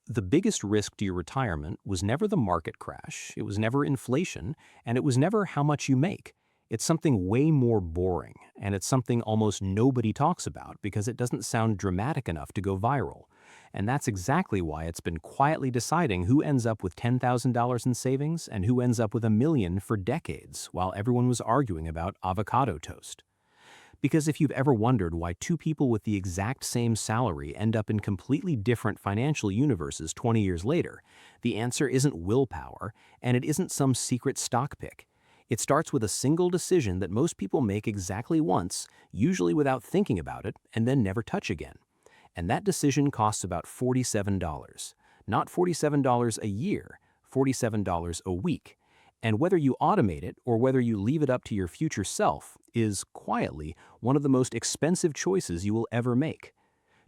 The biggest risk to your retirement was never the market crash, it was never inflation, and it was never how much you make. It's something way more boring, and it's something almost nobody talks about because it doesn't sound dramatic enough to go viral. And that's exactly why it's been quietly deciding who ends up with $10,000 in savings and who ends up with $1 million for decades, while everyone was arguing about avocado toast. Because if you've ever wondered why two people with the exact same salary end up in completely different financial universes 20 years later, the answer isn't willpower, and it isn't some secret stock pick. It starts with a single decision that most people make exactly once, usually without thinking about it, and then never touch again. And that decision costs about $47. Not $47 a year, $47 a week. And whether you automate it or whether you leave it up to your future self is, quietly, one of the most expensive choices you will ever make.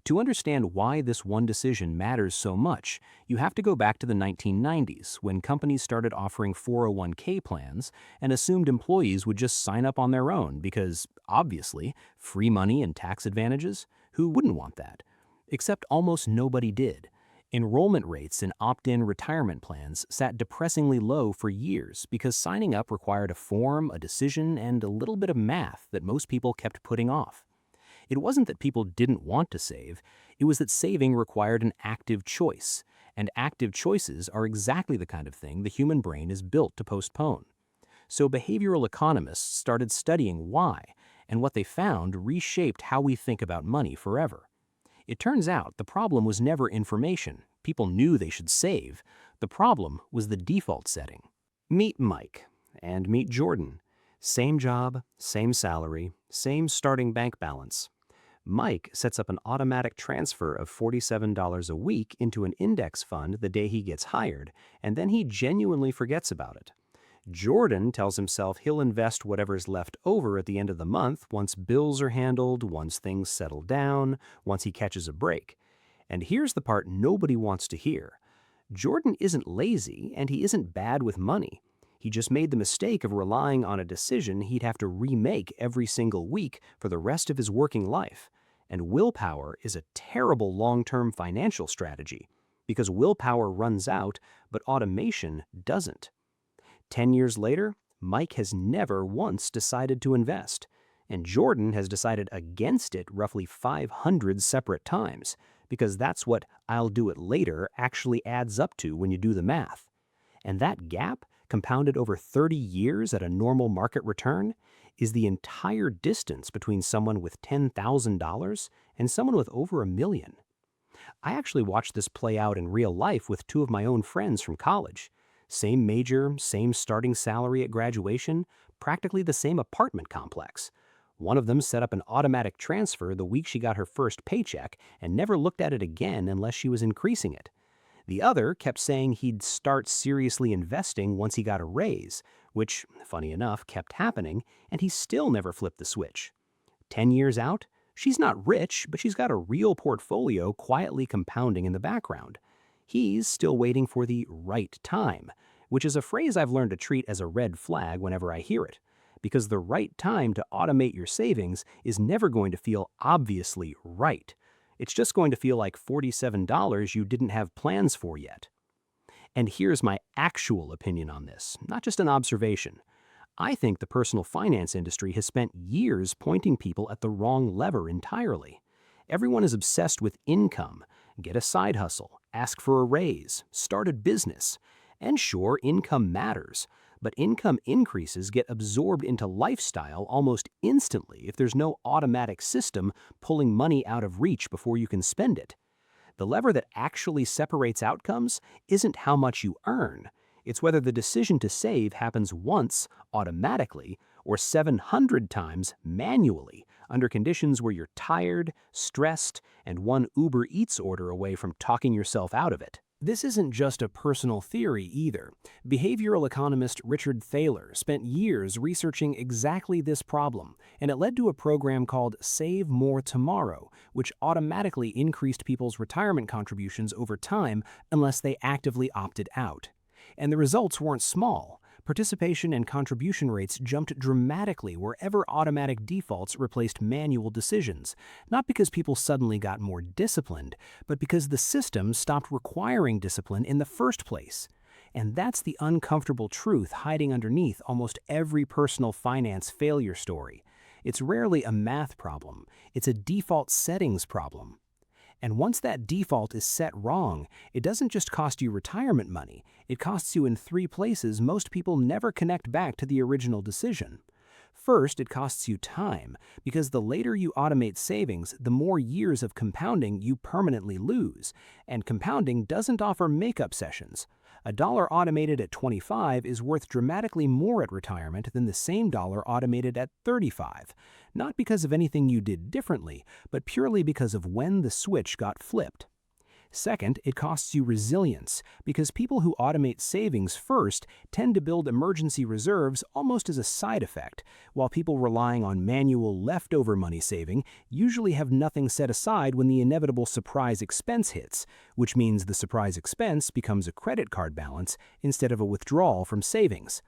To understand why this one decision matters so much, you have to go back to the 1990s when companies started offering 401k plans and assumed employees would just sign up on their own because, obviously, free money and tax advantages? Who wouldn't want that? Except almost nobody did. Enrollment rates in opt-in retirement plans sat depressingly low for years because signing up required a form, a decision, and a little bit of math that most people kept putting off. It wasn't that people didn't want to save, it was that saving required an active choice, and active choices are exactly the kind of thing the human brain is built to postpone. So behavioral economists started studying why, and what they found reshaped how we think about money forever. It turns out the problem was never information. People knew they should save. The problem was the default setting. Meet Mike and meet Jordan. Same job, same salary, same starting bank balance. Mike sets up an automatic transfer of $47 a week into an index fund the day he gets hired, and then he genuinely forgets about it. Jordan tells himself he'll invest whatever's left over at the end of the month once bills are handled, once things settle down, once he catches a break. And here's the part nobody wants to hear. Jordan isn't lazy and he isn't bad with money. He just made the mistake of relying on a decision he'd have to remake every single week for the rest of his working life. And willpower is a terrible long-term financial strategy because willpower runs out, but automation doesn't. 10 years later, Mike has never once decided to invest, and Jordan has decided against it roughly 500 separate times, because that's what "I'll do it later" actually adds up to when you do the math. And that gap, compounded over 30 years at a normal market return, is the entire distance between someone with $10,000 and someone with over $1 million. I actually watched this play out in real life with two of my own friends from college. Same major, same starting salary at graduation, practically the same apartment complex. One of them set up an automatic transfer the week she got her first paycheck and never looked at it again unless she was increasing it. The other kept saying he'd start seriously investing once he got a raise, which, funny enough, kept happening, and he still never flipped the switch. 10 years out, she's not rich, but she's got a real portfolio quietly compounding in the background. He's still waiting for the right time, which is a phrase I've learned to treat as a red flag whenever I hear it, because the right time to automate your savings is never going to feel obviously right. It's just going to feel like $47 you didn't have plans for yet. And here's my actual opinion on this, not just an observation. I think the personal finance industry has spent years pointing people at the wrong lever entirely. Everyone is obsessed with income. Get a side hustle, ask for a raise, start a business. And sure, income matters, but income increases get absorbed into lifestyle almost instantly if there's no automatic system pulling money out of reach before you can spend it. The lever that actually separates outcomes isn't how much you earn. It's whether the decision to save happens once, automatically, or 700 times manually, under conditions where you're tired, stressed, and one Uber Eats order away from talking yourself out of it. This isn't just a personal theory either. Behavioral economist Richard Thaler spent years researching exactly this problem, and it led to a program called Save More Tomorrow, which automatically increased people's retirement contributions over time unless they actively opted out. And the results weren't small. Participation and contribution rates jumped dramatically wherever automatic defaults replaced manual decisions, not because people suddenly got more disciplined, but because the system stopped requiring discipline in the first place. And that's the uncomfortable truth hiding underneath almost every personal finance failure story. It's rarely a math problem, it's a default settings problem. And once that default is set wrong, it doesn't just cost you retirement money, it costs you in 3 places most people never connect back to the original decision. First, it costs you time, because the later you automate savings, the more years of compounding you permanently lose. And compounding doesn't offer makeup sessions. A dollar automated at 25 is worth dramatically more at retirement than the same dollar automated at 35. Not because of anything you did differently, but purely because of when the switch got flipped. Second, it costs you resilience, because people who automate savings first tend to build emergency reserves almost as a side effect, while people relying on manual leftover money saving usually have nothing set aside when the inevitable surprise expense hits, which means the surprise expense becomes a credit card balance instead of a withdrawal from savings.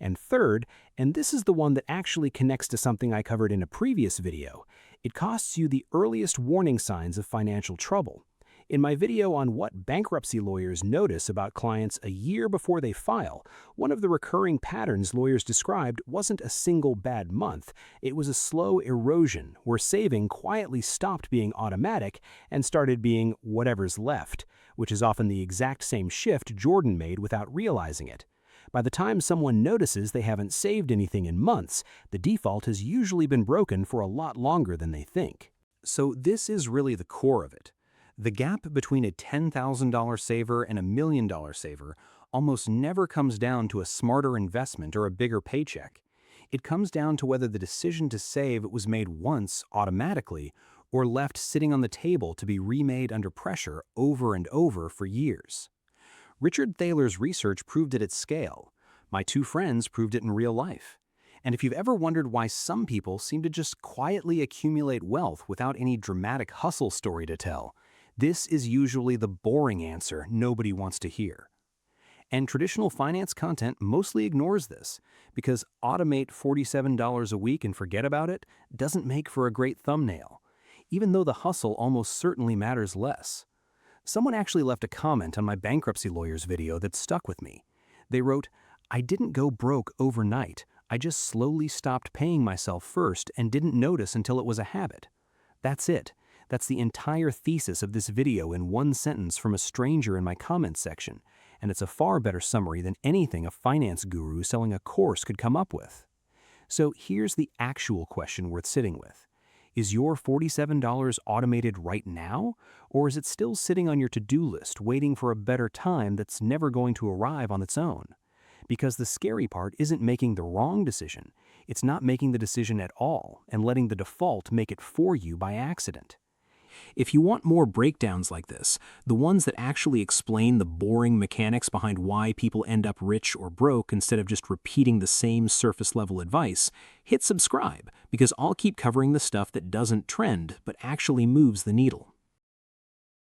And third, and this is the one that actually connects to something I covered in a previous video, it costs you the earliest warning signs of financial trouble. In my video on what bankruptcy lawyers notice about clients a year before they file, one of the recurring patterns lawyers described wasn't a single bad month, it was a slow erosion where saving quietly stopped being automatic and started being whatever's left, which is often the exact same shift Jordan made without realizing it. By the time someone notices they haven't saved anything in months, the default has usually been broken for a lot longer than they think. So this is really the core of it. The gap between a $10,000 saver and a $1 million saver almost never comes down to a smarter investment or a bigger paycheck. It comes down to whether the decision to save was made once automatically or left sitting on the table to be remade under pressure over and over for years. Richard Thaler's research proved it at scale. My 2 friends proved it in real life. And if you've ever wondered why some people seem to just quietly accumulate wealth without any dramatic hustle story to tell, this is usually the boring answer nobody wants to hear. And traditional finance content mostly ignores this, because automate $47 a week and forget about it doesn't make for a great thumbnail, even though the hustle almost certainly matters less. Someone actually left a comment on my bankruptcy lawyers video that stuck with me. They wrote, "I didn't go broke overnight, I just slowly stopped paying myself first and didn't notice until it was a habit." That's it. That's the entire thesis of this video in one sentence from a stranger in my comments section, and it's a far better summary than anything a finance guru selling a course could come up with. So here's the actual question worth sitting with. Is your $47 automated right now, or is it still sitting on your to-do list waiting for a better time that's never going to arrive on its own? Because the scary part isn't making the wrong decision, it's not making the decision at all and letting the default make it for you by accident. If you want more breakdowns like this, the ones that actually explain the boring mechanics behind why people end up rich or broke instead of just repeating the same surface-level advice, hit subscribe, because I'll keep covering the stuff that doesn't trend but actually moves the needle.